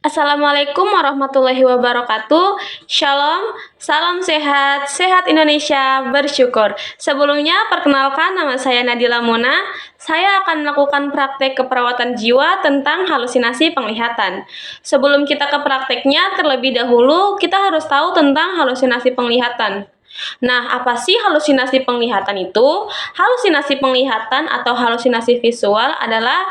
Assalamualaikum warahmatullahi wabarakatuh. Shalom, salam sehat, sehat Indonesia, bersyukur. Sebelumnya, perkenalkan nama saya Nadila Muna. Saya akan melakukan praktek keperawatan jiwa tentang halusinasi penglihatan. Sebelum kita ke prakteknya, terlebih dahulu kita harus tahu tentang halusinasi penglihatan. Nah, apa sih halusinasi penglihatan itu? Halusinasi penglihatan atau halusinasi visual adalah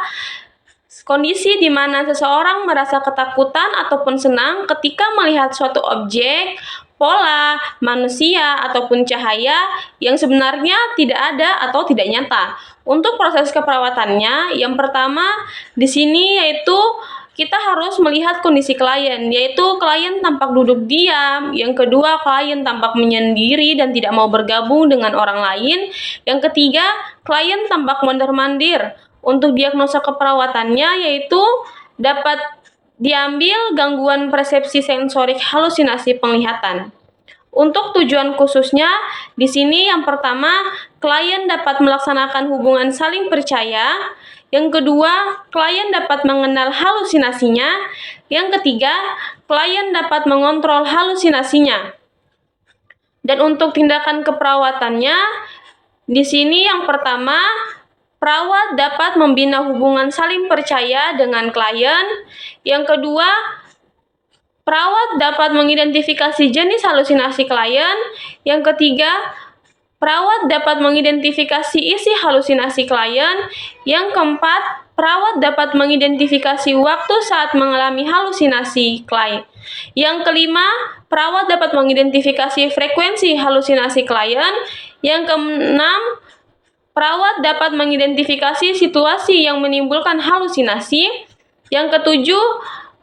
kondisi di mana seseorang merasa ketakutan ataupun senang ketika melihat suatu objek, pola, manusia, ataupun cahaya yang sebenarnya tidak ada atau tidak nyata. Untuk proses keperawatannya, yang pertama di sini yaitu kita harus melihat kondisi klien, yaitu klien tampak duduk diam, yang kedua klien tampak menyendiri dan tidak mau bergabung dengan orang lain, yang ketiga klien tampak mondar-mandir. Untuk diagnosa keperawatannya yaitu dapat diambil gangguan persepsi sensorik halusinasi penglihatan. Untuk tujuan khususnya, di sini yang pertama, klien dapat melaksanakan hubungan saling percaya. Yang kedua, klien dapat mengenal halusinasinya. Yang ketiga, klien dapat mengontrol halusinasinya. Dan untuk tindakan keperawatannya, di sini yang pertama, perawat dapat membina hubungan saling percaya dengan klien. Yang kedua, perawat dapat mengidentifikasi jenis halusinasi klien. Yang ketiga, perawat dapat mengidentifikasi isi halusinasi klien. Yang keempat, perawat dapat mengidentifikasi waktu saat mengalami halusinasi klien. Yang kelima, perawat dapat mengidentifikasi frekuensi halusinasi klien. Yang keenam, perawat dapat mengidentifikasi situasi yang menimbulkan halusinasi. Yang ketujuh,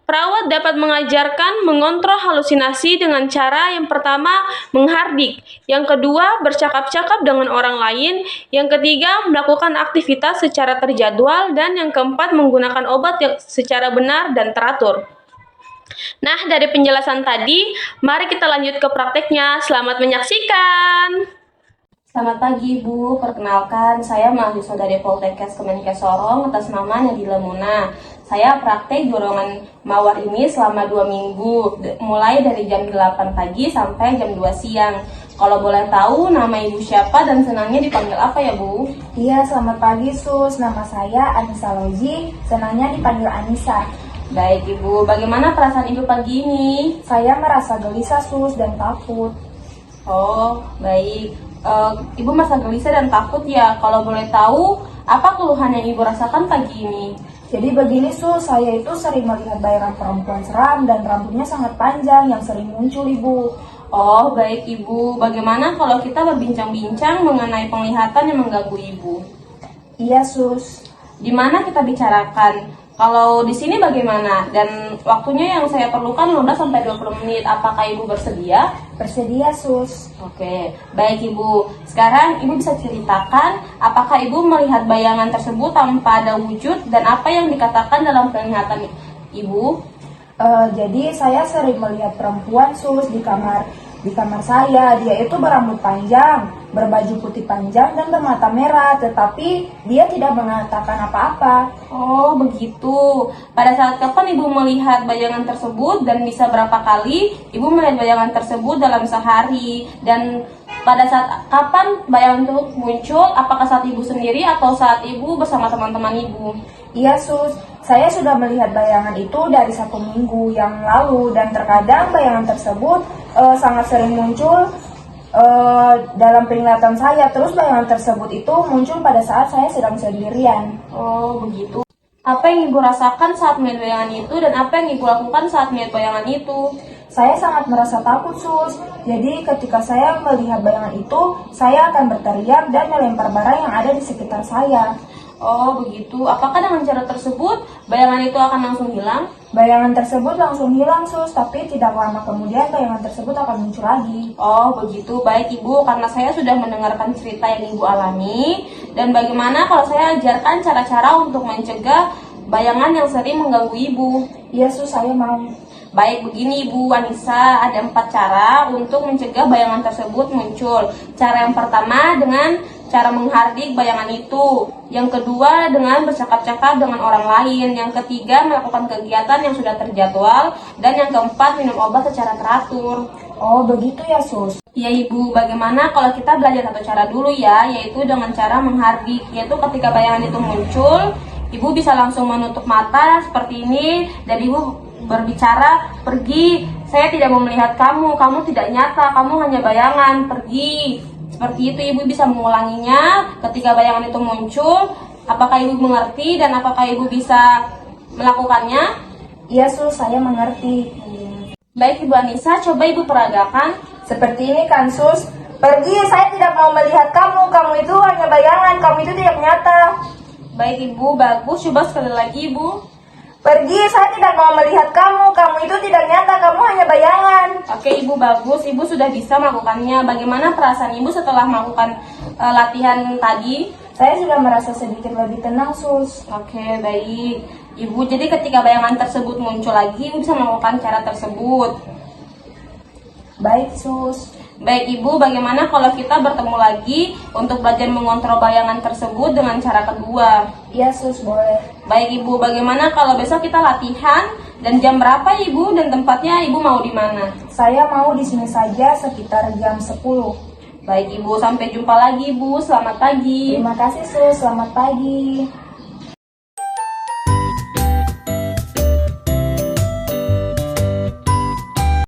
perawat dapat mengajarkan mengontrol halusinasi dengan cara yang pertama menghardik, yang kedua bercakap-cakap dengan orang lain, yang ketiga melakukan aktivitas secara terjadwal, dan yang keempat menggunakan obat yang secara benar dan teratur. Nah, dari penjelasan tadi, mari kita lanjut ke prakteknya. Selamat menyaksikan. Selamat pagi Bu, perkenalkan saya mahasiswa dari Poltekkes Kemenkes Sorong atas nama Nadila Muna. Saya praktek dorongan mawar ini selama 2 minggu, mulai dari jam 8 pagi sampai jam 2 siang. Kalau boleh tahu nama Ibu siapa dan senangnya dipanggil apa ya Bu? Iya, selamat pagi Sus. Nama saya Anissa Lozi, senangnya dipanggil Anissa. Baik Ibu, bagaimana perasaan Ibu pagi ini? Saya merasa gelisah Sus dan takut. Oh, baik. Ibu merasa gelisah dan takut ya. Kalau boleh tahu, apa keluhan yang Ibu rasakan pagi ini? Jadi begini Sus, saya itu sering melihat bayangan perempuan seram dan rambutnya sangat panjang yang sering muncul Ibu. Oh, baik Ibu. Bagaimana kalau kita berbincang-bincang mengenai penglihatan yang mengganggu Ibu? Iya Sus. Di mana kita bicarakan? Kalau di sini bagaimana? Dan waktunya yang saya perlukan 15-20 menit. Apakah Ibu bersedia? Bersedia Sus. Oke, baik Ibu. Sekarang Ibu bisa ceritakan apakah Ibu melihat bayangan tersebut tanpa ada wujud dan apa yang dikatakan dalam penglihatan Ibu? Jadi saya sering melihat perempuan Sus di kamar saya. Dia itu berambut panjang, berbaju putih panjang dan bermata merah, tetapi dia tidak mengatakan apa-apa. Oh, begitu. Pada saat kapan Ibu melihat bayangan tersebut dan bisa berapa kali Ibu melihat bayangan tersebut dalam sehari? Dan pada saat kapan bayangan itu muncul? Apakah saat Ibu sendiri atau saat Ibu bersama teman-teman Ibu? Iya Sus, saya sudah melihat bayangan itu dari 1 minggu yang lalu dan terkadang bayangan tersebut sangat sering muncul dalam penglihatan saya. Terus bayangan tersebut itu muncul pada saat saya sedang sendirian. Oh, begitu. Apa yang Ibu rasakan saat melihat bayangan itu dan apa yang Ibu lakukan saat melihat bayangan itu? Saya sangat merasa takut Sus. Jadi ketika saya melihat bayangan itu, saya akan berteriak dan melempar barang yang ada di sekitar saya. Oh, begitu. Apakah dengan cara tersebut bayangan itu akan langsung hilang? Bayangan tersebut langsung hilang Sus, tapi tidak lama kemudian bayangan tersebut akan muncul lagi. Oh, begitu. Baik Ibu, karena saya sudah mendengarkan cerita yang Ibu alami, dan bagaimana kalau saya ajarkan cara-cara untuk mencegah bayangan yang sering mengganggu Ibu? Iya Sus, saya mau. Baik, begini Ibu Anissa, ada 4 cara untuk mencegah bayangan tersebut muncul. Cara yang pertama dengan cara menghardik bayangan itu. Yang kedua, dengan bercakap-cakap dengan orang lain. Yang ketiga, melakukan kegiatan yang sudah terjadwal. Dan yang keempat, minum obat secara teratur. Oh, begitu ya, Sus. Ya Ibu, bagaimana kalau kita belajar satu cara dulu ya, yaitu dengan cara menghardik. Yaitu ketika bayangan itu muncul, Ibu bisa langsung menutup mata seperti ini, dan Ibu berbicara, pergi, saya tidak mau melihat kamu tidak nyata, kamu hanya bayangan, pergi. Seperti itu Ibu bisa mengulanginya ketika bayangan itu muncul. Apakah Ibu mengerti dan apakah Ibu bisa melakukannya? Iya, Sus, saya mengerti. Baik Ibu Anissa, coba Ibu peragakan. Seperti ini kan, Sus. Pergi, saya tidak mau melihat kamu itu hanya bayangan, kamu itu tidak nyata. Baik Ibu, bagus. Coba sekali lagi Ibu. Pergi, saya tidak mau melihat kamu itu tidak nyata, kamu hanya bayangan. Oke Ibu, bagus. Ibu sudah bisa melakukannya. Bagaimana perasaan Ibu setelah melakukan latihan tadi? Saya sudah merasa sedikit lebih tenang, Sus. Oke, baik Ibu. Jadi ketika bayangan tersebut muncul lagi, Ibu bisa melakukan cara tersebut. Baik, Sus. Baik Ibu, bagaimana kalau kita bertemu lagi untuk belajar mengontrol bayangan tersebut dengan cara kedua? Iya, Sus, boleh. Baik Ibu, bagaimana kalau besok kita latihan dan jam berapa Ibu dan tempatnya Ibu mau di mana? Saya mau di sini saja sekitar jam 10. Baik Ibu, sampai jumpa lagi Ibu. Selamat pagi. Terima kasih, Sus. Selamat pagi.